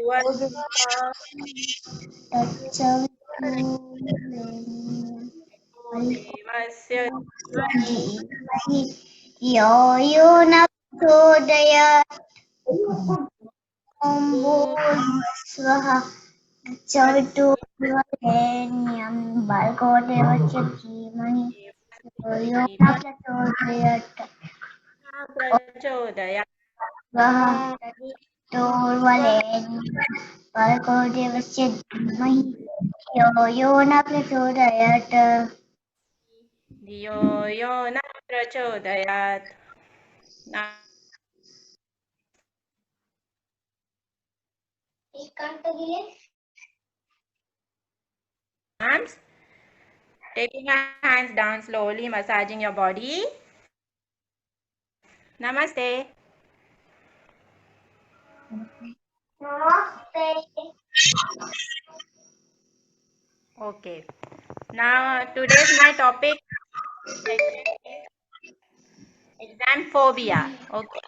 यो यो न प्रचोदयात् स्वः चवितुर्वरेण्यं भर्गो देवस्य धीमहि यो न प्रचोदयात् स्वः चवितुर्वरेण्यं भर्गो देवस्य धीमहि यो न प्रचोदयात् धियो यो न प्रचोदयात्. Now, arms. Taking your hands down slowly, massaging your body. Namaste. Okay. Now, today's my topic exam phobia. Okay.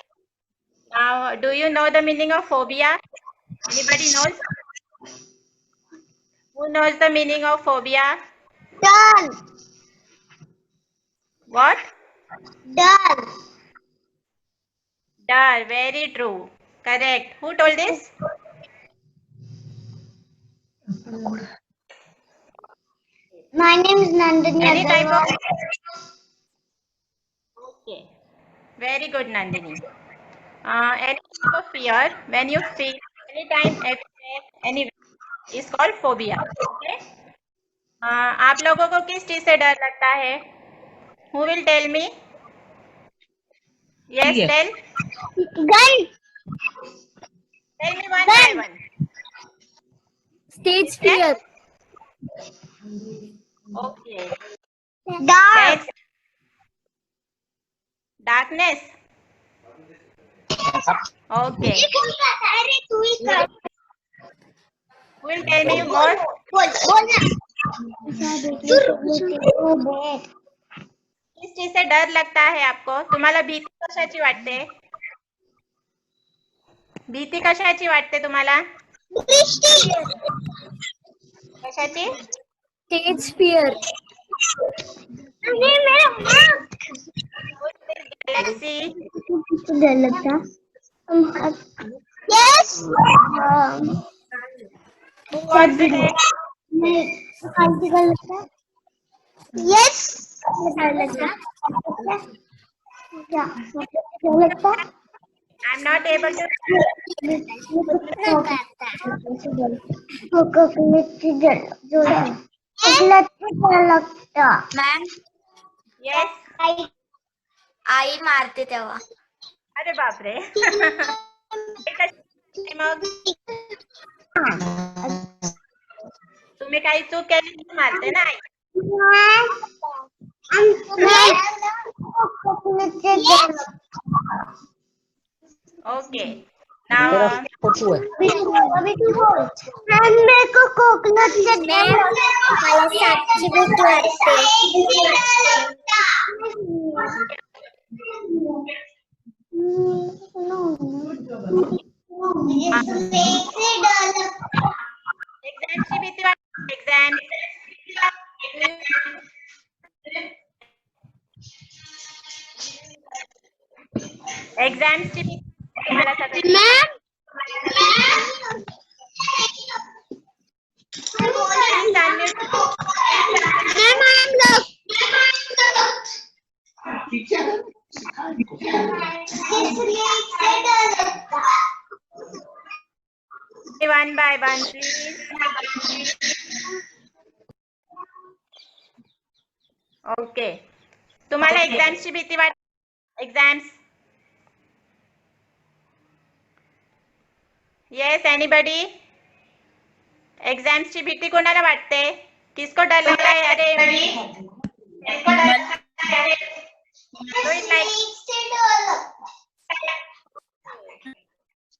Now, do you know the meaning of phobia? Anybody knows? Who knows the meaning of phobia? Done. What? Done. Dull. Very true. Correct. Who told this? My name is Nandini Any type of. Agarwal. Okay. Very good, Nandini. Any type of fear when you feel anytime, everywhere, anywhere is called phobia. Okay. आप लोगों को किस चीज से डर लगता है? Who will tell me? Yes, tell. Gun. Tell me one by one. Stage fear. Okay. Dark. Next. Darkness. Okay. Who will tell me more? किस चीज से डर लगता है आपको? तुम्हाला भीती कशाची वाटते? भीती कशाची वाटते तुम्हाला? कशाची? Stage fear. गैलेक्सी. डर लगता Yes. कौन से है? Yes. डर लगता I'm not able to. Ma'am Yes. आई मारते तेव्हा अरे बापरे. मग तुम्ही काही चूक केली तर मारते ना आई. ओके. नाउ मेरे को कोकोनट से मला साक्षी भीती वाटते एक्झामची भीती वाटते. एक्झाम. एक्झामची भीती मला सगळं. One by one, please. Okay. तुम्हाला एक्झामची भीती वाटते? एक्झाम्स. Yes, anybody? एग्जाम्सची भीती कोणाला वाटते? किसको डर लगता है? अरे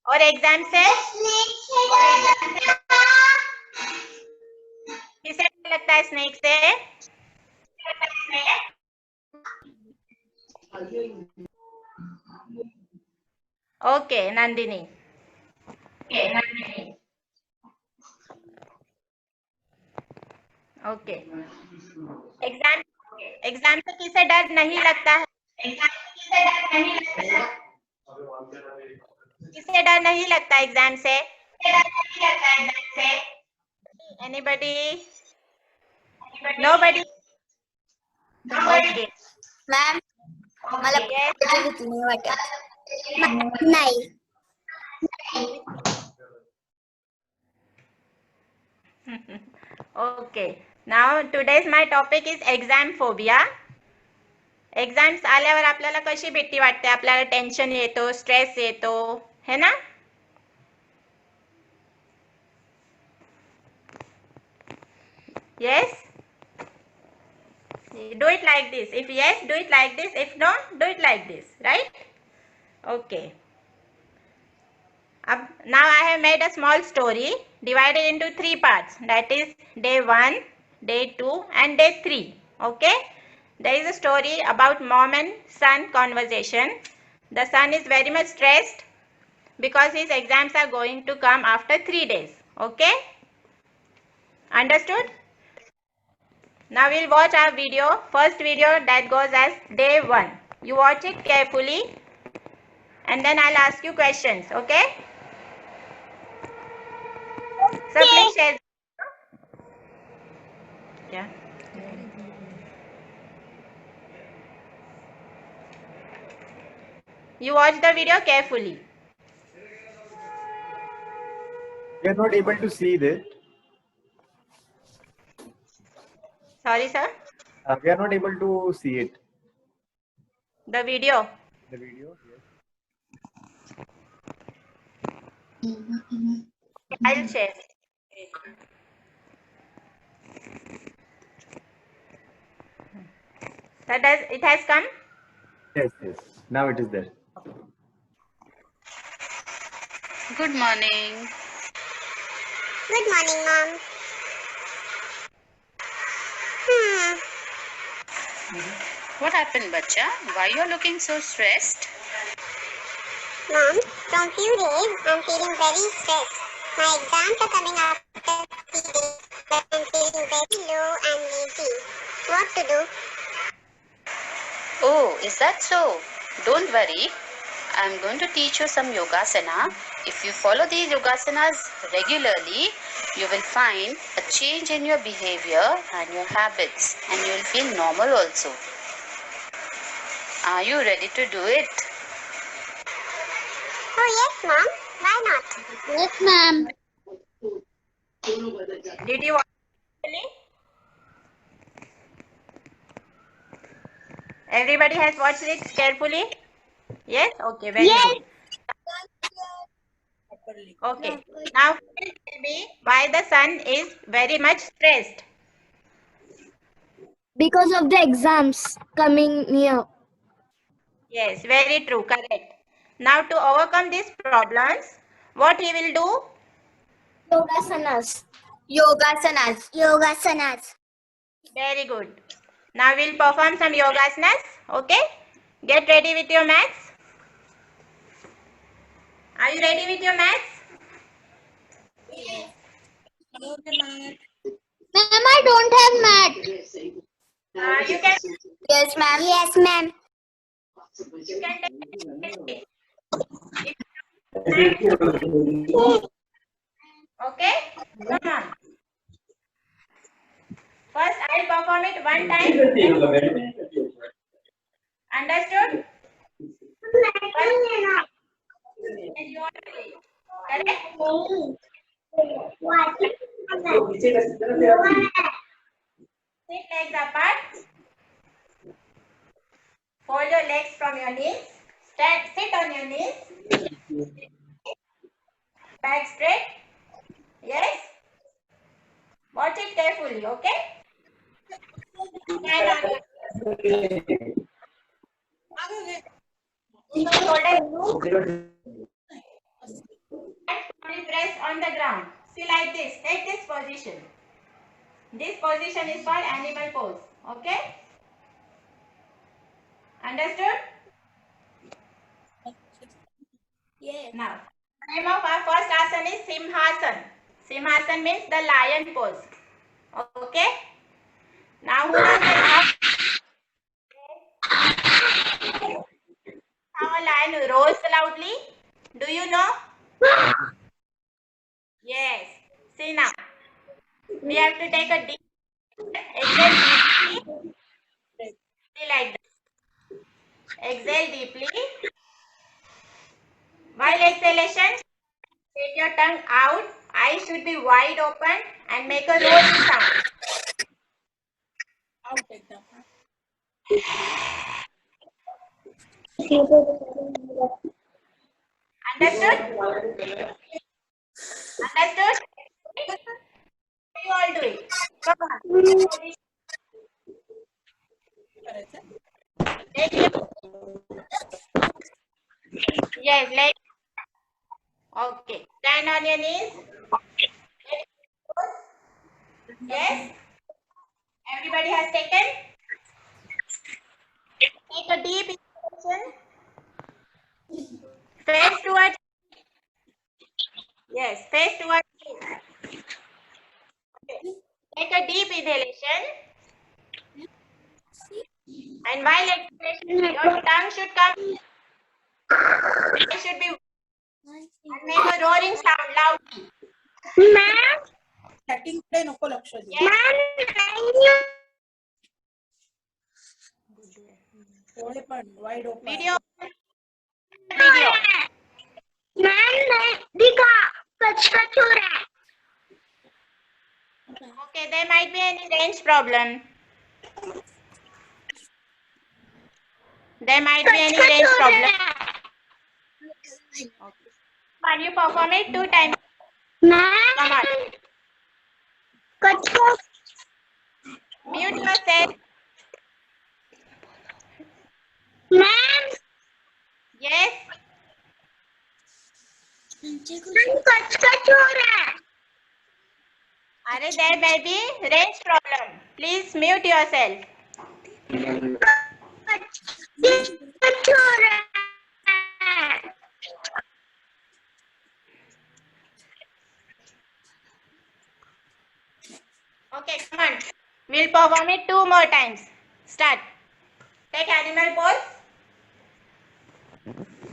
और एग्जाम से किसे डर लगता है? स्नेक से. Okay, Nandini. Okay. Exam exam से किसे डर नहीं लगता है? किसे डर नहीं लगता एग्जाम से? एनीबडी? नोबडी? ओके। मॅम मला भीती नाही वाटत. नाही. Okay. Now today's my topic is exam phobia. Exams आल्यावर आपल्याला कशी भीती वाटते? आपल्याला टेन्शन येतो, स्ट्रेस येतो, है ना? Yes? Do it like this. If yes, do it like this. If no, do it like this. Right? Okay. Now I have made a small story divided into 3 parts. That is day 1, day 2 and day 3. Okay? There is a story about mom and son conversation. The son is very much stressed because his exams are going to come after 3 days. Okay? Understood? Now we'll watch our video. First video that goes as day 1. You watch it carefully and then I'll ask you questions. Okay? So please share. Yeah. You watch the video carefully. We are not able to see this. Sorry, sir. We are not able to see it. The video. The video. Yes. I'll share. So does it has come? Yes. Yes. Now it is there. Good morning. Good morning, mom. What happened, bacha? Why you are looking so stressed? Mom, from few days I'm feeling very stressed. My exams are coming after 3 days, but I'm feeling very low and lazy. What to do? Oh, is that so? Don't worry. I'm going to teach you some yogasana. If you follow these yogasanas regularly, you will find a change in your behavior and your habits, and you will feel normal also. Are you ready to do it? Oh yes, mom. Why not? Yes, ma'am. Did you watch it? Everybody has watched it carefully? Yes? Okay, very good. Okay. Now tell me why the son is very much stressed. Because of the exams coming near. Yes, very true, correct. Now to overcome these problems, what he will do? Yogasanas. Yogasanas. Very good. Now we'll perform some yogasanas. Okay? Get ready with your mats. Are you ready with your mats? Ma'am, I don't have mat. You can Yes, ma'am. Yes, ma'am. take okay? Come on. First I'll perform it one time. Understood? And you are ready. Correct? Sit legs apart. Fold your legs from your knees. Sit on your knees. Back straight. Yes? Watch it carefully, okay? Stand on your shoulder loop. And press on the ground. See like this. Take this position. This position is called animal pose. Okay? Understood? Yes. Now, name of our first asana is Simhasan. Simhasan means the lion pose. Okay? Now who knows that how a lion roars loudly? Do you know? Yes. See now. We have to take a deep breath. Exhale deeply. Like that. Exhale deeply. While exhalation, take your tongue out. Eyes should be wide open and make a roaring sound. Understood? Understood? You all do it. Come on. Take your, yes, like okay. Stand on your knees. Yes. Everybody has taken. Take a deep inhalation. Face towards. Yes, face towards. Okay. Take a deep inhalation. And while exhalation, your tongue should come. It should be and make a roaring sound loudly. चॅटिंगकडे नको लक्ष दे. डोळे पण wide open. Video. Video. Okay, there might be any range problem. There might be any range problem. Okay. Can you perform it 2 times? Come on. Mute yourself. Yes. Are there may be range problem. Please mute yourself. Okay, come on. We'll perform it 2 more times. Start. Take animal pose.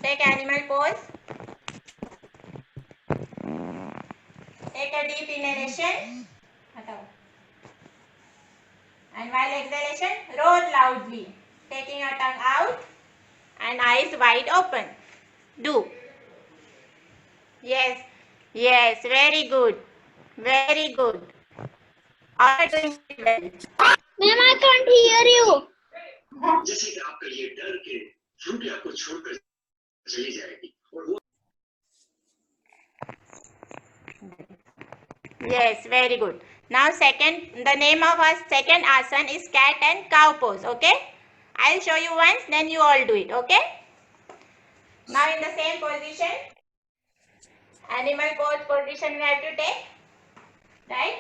Take animal pose. Take a deep inhalation. And while exhalation, roar loudly. Taking your tongue out and eyes wide open. Do. Yes. Yes. Very good. Very good. All are doing well. Ma'am, I can't hear you. जैसे कि आपका ये डर के Frooti आपको छोड़कर चली जाएगी और वो Yes, very good. Now the name of our second asana is cat and cow pose, okay? I'll show you once, then you all do it, okay? Now in the same position, animal pose position we have to take, right?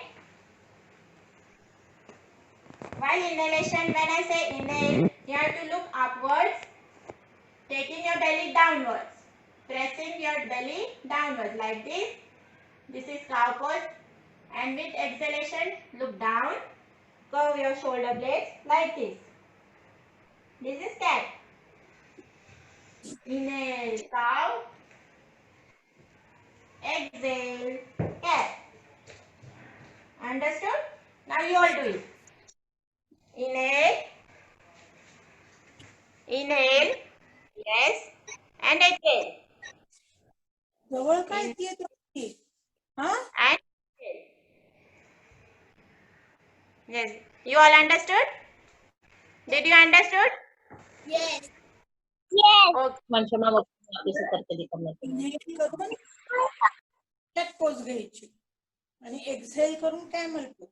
While inhalation, when I say inhale, you have to look upwards, taking your belly downwards, pressing your belly downwards like this. This is cow pose. And with exhalation, look down, curve your shoulder blades like this. This is cat. Inhale, cow. Exhale, cat. Understood? Now you all do it. Inhale. Inhale. Yes. And exhale. जवळ काय ती तुमची हा And exhale. Yes. You all understood? Did you understood? Yes. Okay. त्यात pose घ्यायची आणि exhale करून camel pose.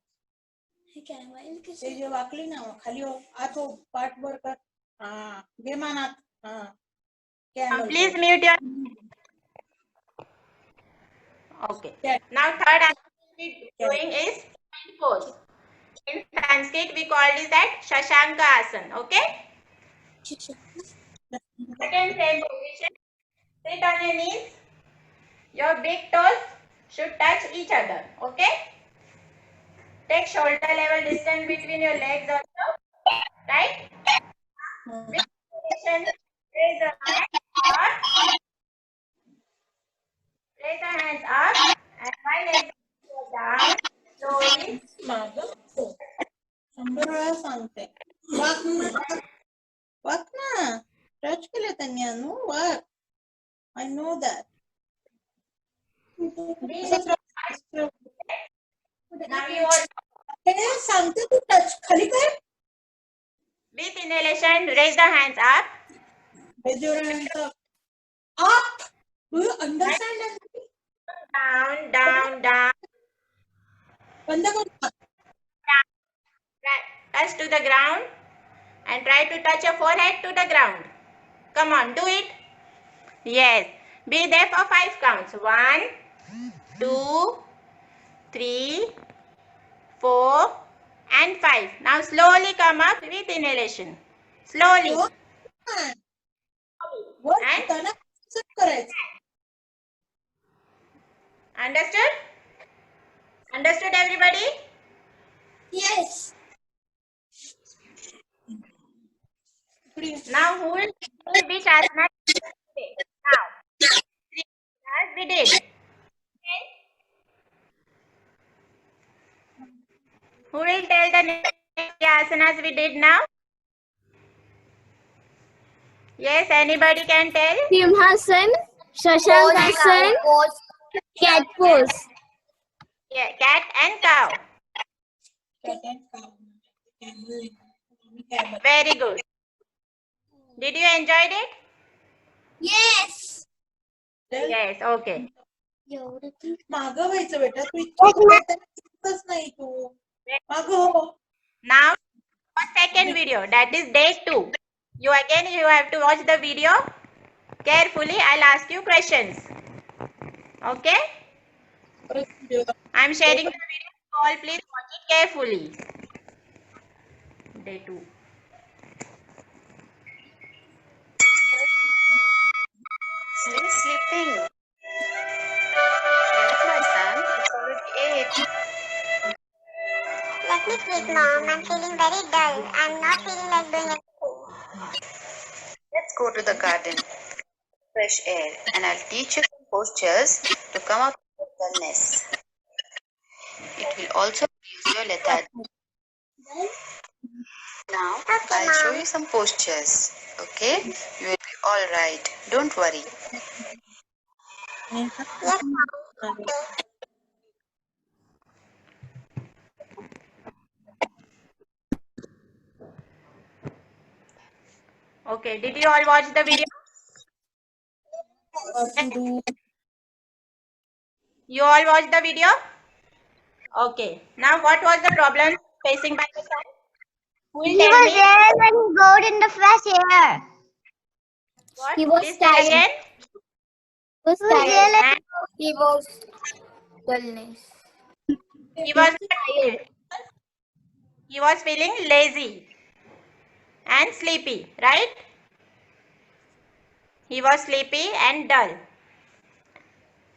ते जे वाकली ना खाली आत हो पाठ वर कर. हा बेमानात. हा camel. Please mute your. Okay. Now third activity we doing is stand pose. In Sanskrit we call this that Shashanka Asana. Okay. Again same position. Sit on your knees. Your big toes should touch each other. Okay. Take shoulder level distance between your legs also. Right? With inhalation, raise the hand up. Raise the hands up. And while exhaling, down. Slowly. मागं हो. 100 वेळा सांगते. वाक ना. Touch केलं त्यांनी अनु. वाक. I know that. Now you also. सांगते तू touch खाली कर. With inhalation, raise the hands up. Raise your hands up. Up. Do you understand that? Down, down, down. बंद करू. Touch to the ground and try to touch your forehead to the ground. Come on, do it. Yes. Be there for 5 counts. 1, 2, 3, 4, and 5. Now slowly come up with inhalation. Slowly. And करायचं. understood? Understood everybody? Yes. Now who will tell which asana today? Now, 3 as we did. Okay. Who will tell the next asanas we did now? Yes, anybody can tell? Simhasan, Shashankasan, cat pose. Yeah, cat and cow. Very good. Did you enjoy it? Yes. Yes, okay. मागं व्हायचं बेटा. तू इच्छाच नाही तू. मागं हो. Now, for second video, that is day 2. You have to watch the video carefully. I'll ask you questions. Okay? I'm sharing the video. All please watch it carefully. Day 2. Still sleeping. Get up, my son. It's already 8. Let me sleep, Mom. I'm feeling very dull. I'm not feeling like doing anything. Let's go to the garden. Fresh air. And I'll teach you some postures to come out of dullness. It will also reduce your lethargy. Now, I'll show you some postures. Okay? You will be all right. Don't worry. Yes, Mom. Okay, did you all watch the video? What to do? You all watched the video? Okay. Now, what was the problem facing by the son? Who will tell me? there when he got in the fresh air. What? He was Please tell tired. again. And He was dullness. he was tired. He was feeling lazy and sleepy, right? He was sleepy and dull.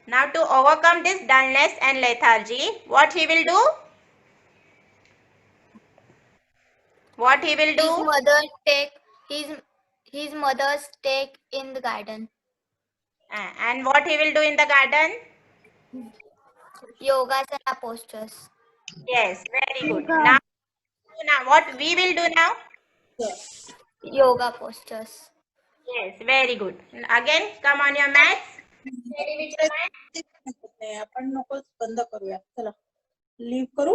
Now to overcome this dullness and lethargy, what he will do? What he will do? His mother's take in the garden. And what he will do in the garden? Yogasana postures. Yes, very good. Now what we will do now? Yoga postures. Yes, very good. Again, come on your mats. Ready with your mat? आपण नकोच बंद करूया. चला leave करू.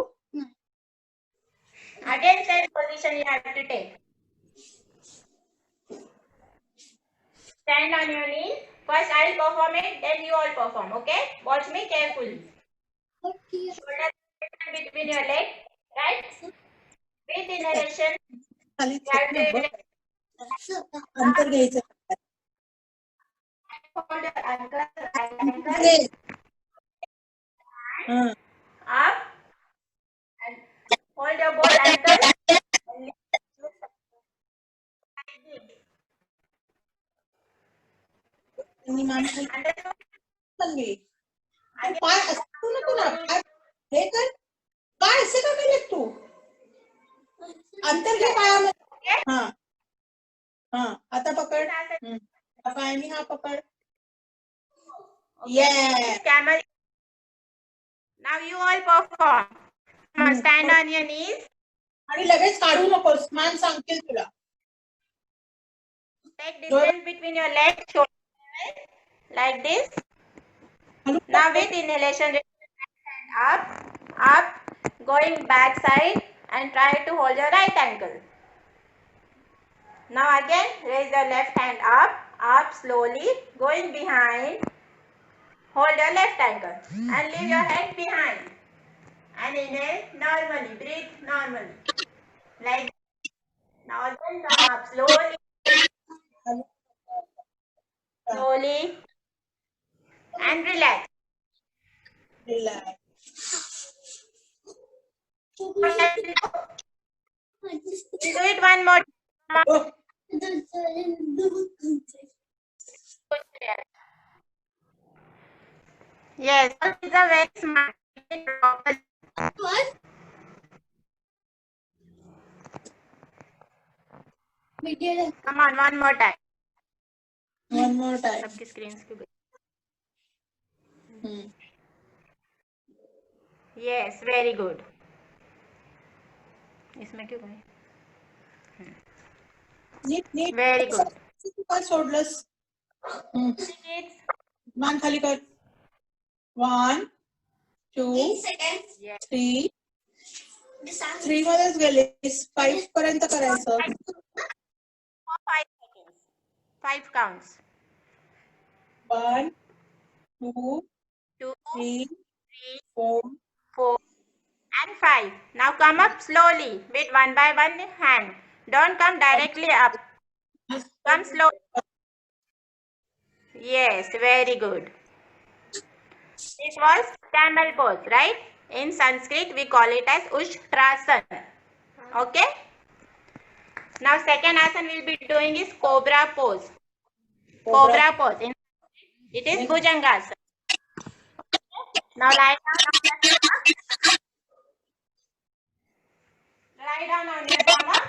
Again, same position you have to take. Stand on your knees. First I will perform it, then you all perform. Okay? Watch me carefully. Shoulder between your legs, right? With inhalation, खाली you have to अंतर घ्यायचं. hold your ankle हां. up and hold your both ankles. आणि मान खाली Understood? चालली. पाय असं नको ना. पाय हे कर. पाय असे का केले? अंतर घे पायामध्ये. हा हा आता पकड. हा पाय आणि हा पकड. Yeah. Camel. Now you all perform. Come on, stand on your knees. आणि लगेच काढू नकोस, मॅम सांगतील तुला. Take distance between your legs, shoulders, like this. Now with inhalation, raise your right hand up, going back side, and try to hold your right ankle. Now again, raise your left hand up slowly, going behind. Hold your left ankle and leave your head behind. And inhale normally, breathe normally. Like now again, come up slowly, slowly, and relax. Relax. Do it one more time. Oh. Yes, these are very smart. Come on, one more time. One more time. सबकी screens क्यों गई? Yes, very good. इसमें क्यों गई? नीट Very good. काय सोडलंस? मान खाली कर. 1 2 3 3 मध्येच गेलीस. 5 पर्यंत करायचं. 5 seconds. 5 counts. 1 2 2, 3 3, 4 4, and 5. Now come up slowly with one by one hand. Don't come directly up. Come slowly. Yes, very good. This was camel pose, right? In Sanskrit, we call it as Ushtrasana. Okay? Now, second asana we'll be doing is cobra pose. Cobra pose. It is Bhujangasana. Now, lie down on your stomach. Lie down on your stomach.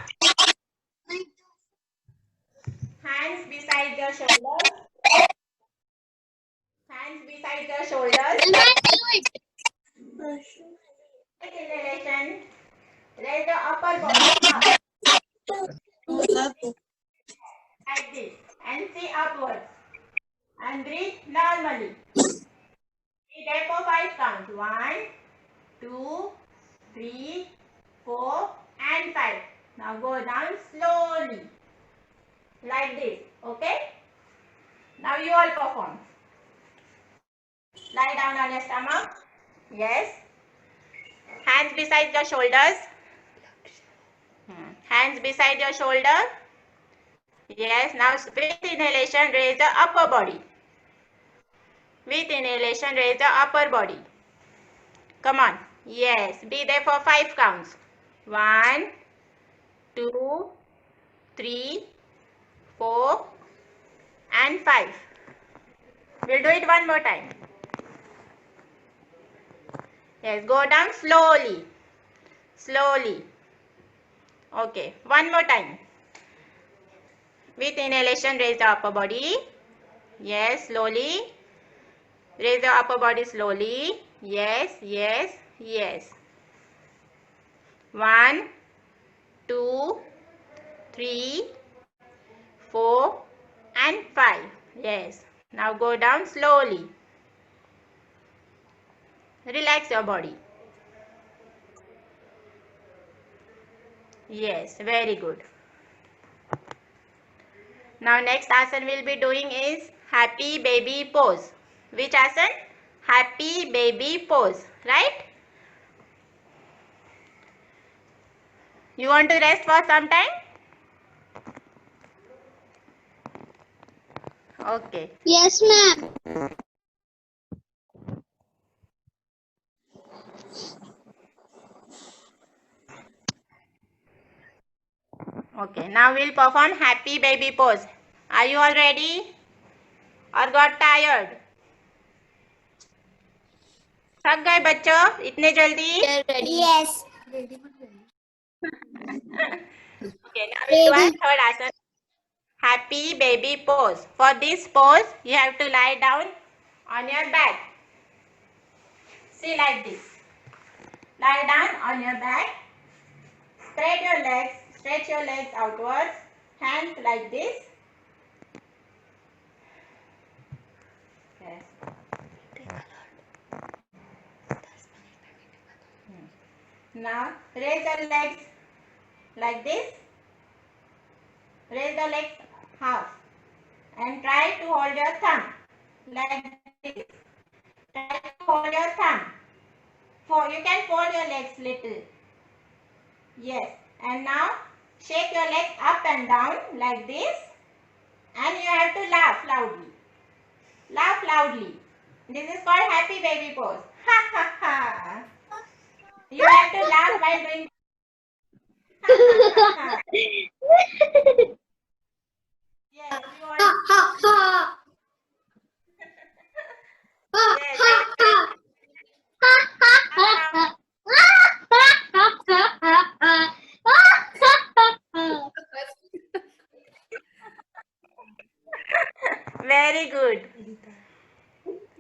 Hands beside your shoulders. Hands beside your shoulders. Take inhalation. Raise the upper body up. Like this. And see upwards. And breathe normally. Be there for 5 counts. 1, 2, 3, 4, and 5. Now go down slowly. Like this. Okay? Now you all perform. Lie down on your stomach. Yes. Hands beside your shoulders. Hands beside your shoulder. Yes. Now with inhalation, raise the upper body. With inhalation, raise the upper body. Come on. Yes. Be there for 5 counts. 1, 2, 3, 4, and 5. We'll do it one more time. Yes. Go down slowly. Slowly. Okay. One more time. With inhalation, raise the upper body. Yes. Slowly. Raise the upper body slowly. Yes. Yes. Yes. 1, 2, 3, 4, and 5. Yes. Now go down slowly. Relax your body. Yes, very good. Now next asana we'll be doing is happy baby pose. Which asana? Happy baby pose, right? You want to rest for some time? Okay. Yes, ma'am. Okay, now we'll perform happy baby pose. Are you all ready? Or got tired? थक गए बच्चों इतने जल्दी? We are ready. Yes. Okay, now we'll do our third asana. Happy baby pose. For this pose, you have to lie down on your back. See, like this. Lie down on your back. Stretch your legs outwards. Hands like this. Yes. Now raise your legs like this. Raise the legs half and try to hold your thumb like this. Try to hold your thumb. You can fold your legs little. Yes. And now shake your legs up and down like this. And you have to laugh loudly. Laugh loudly. This is called happy baby pose. Ha ha ha. You have to laugh while doing. Ha ha ha. Yes, you want. Very good.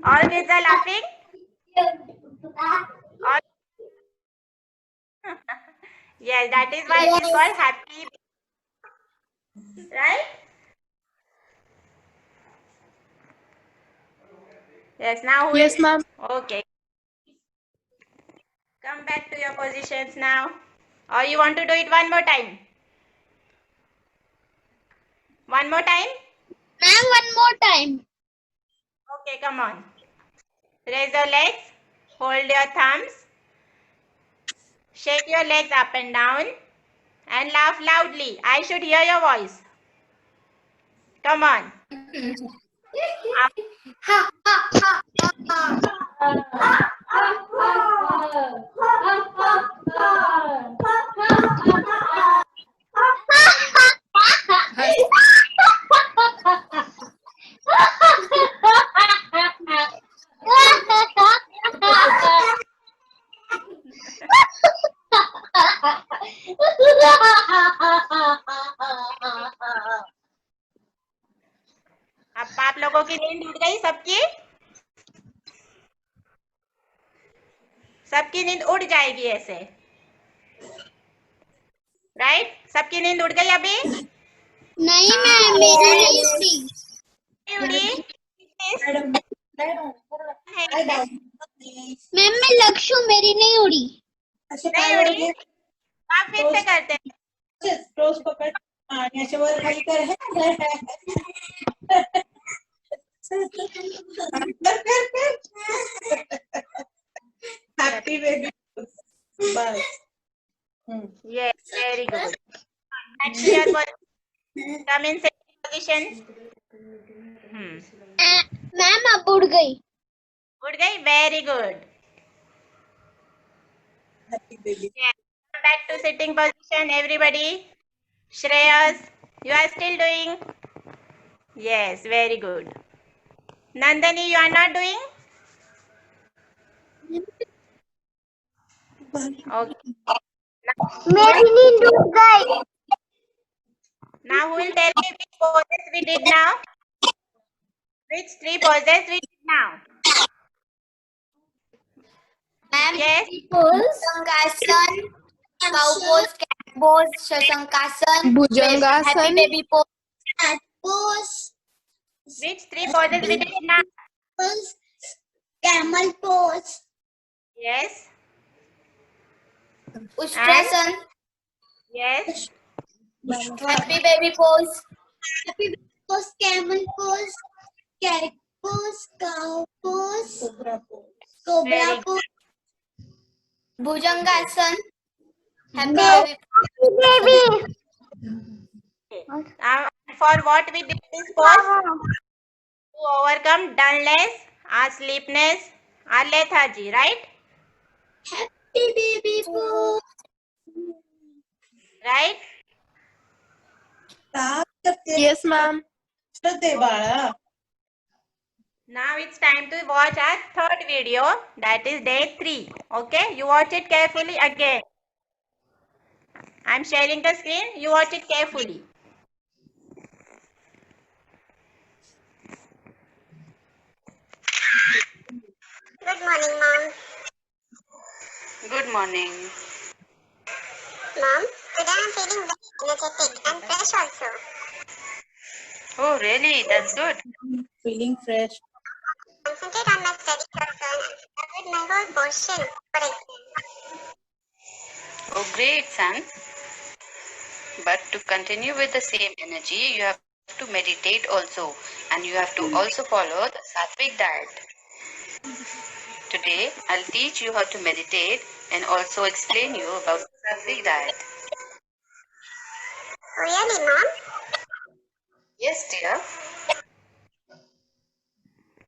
All kids are laughing? All... Yes, that is why it is called happy. Right? Yes, now who Yes, ma'am. Okay. Come back to your positions now. Or you want to do it one more time? One more time? Ma'am, one more time. Okay, come on. Raise your legs. Hold your thumbs. Shake your legs up and down. And laugh loudly. I should hear your voice. Come on. अब आप लोगों की नींद उड़ गई सबकी? सबकी नींद उड़ जाएगी ऐसे. राइट? सबकी नींद उड़ गई अभी? नहीं मैम, मेरी नहीं उड़ी. नहीं उड़ी? मैम मैं लक्ष्य हूँ, मेरी नहीं उड़ी. नहीं उड़ी? आप फिर से करते हैं. टोस पकड़ आणि असे वर खाली कर. Happy baby. बस. Yes, very good. Back to your position. Come in sitting position. Ma'am अब उड़ गई. उड़ गई? Very good. Happy baby. Yes. Come back to sitting position, everybody. Shreyas, you are still doing? Yes, very good. Nandani, you are not doing? Okay. मेरी नींद उड़ गई. Now who will tell me which poses we did now? Which 3 poses we did now? Ma'am Yes. Shankasana, cow pose, cat pose, shashankasana, bhujangasana. Happy baby pose, cat pose, Which 3 poses we did now? Camel pose, Yes. Ushtrasana, Yes. Happy baby pose, camel pose, cat pose, cow pose, cobra Very pose, bhujangasana, happy baby. For what we did this pose? To overcome dullness, or sleepiness, or lethargy, right? Happy baby pose. Right? Yes, ma'am. श्रद्धे बाळा. Now it's time to watch our third video, that is day 3. Okay, you watch it carefully again. I'm sharing the screen. You watch it carefully. Good morning, Mom. Good morning. Mom, today I'm feeling very energetic and fresh also. Oh, really? That's good. Feeling fresh. Concentrate on my studies also and I covered my whole portion for exam. Oh, great, son. But to continue with the same energy, you have to meditate also, and you have to also follow the sattvic diet. Today, I'll teach you how to meditate and also explain you about the sattvic diet. Really, Mom? Yes, dear.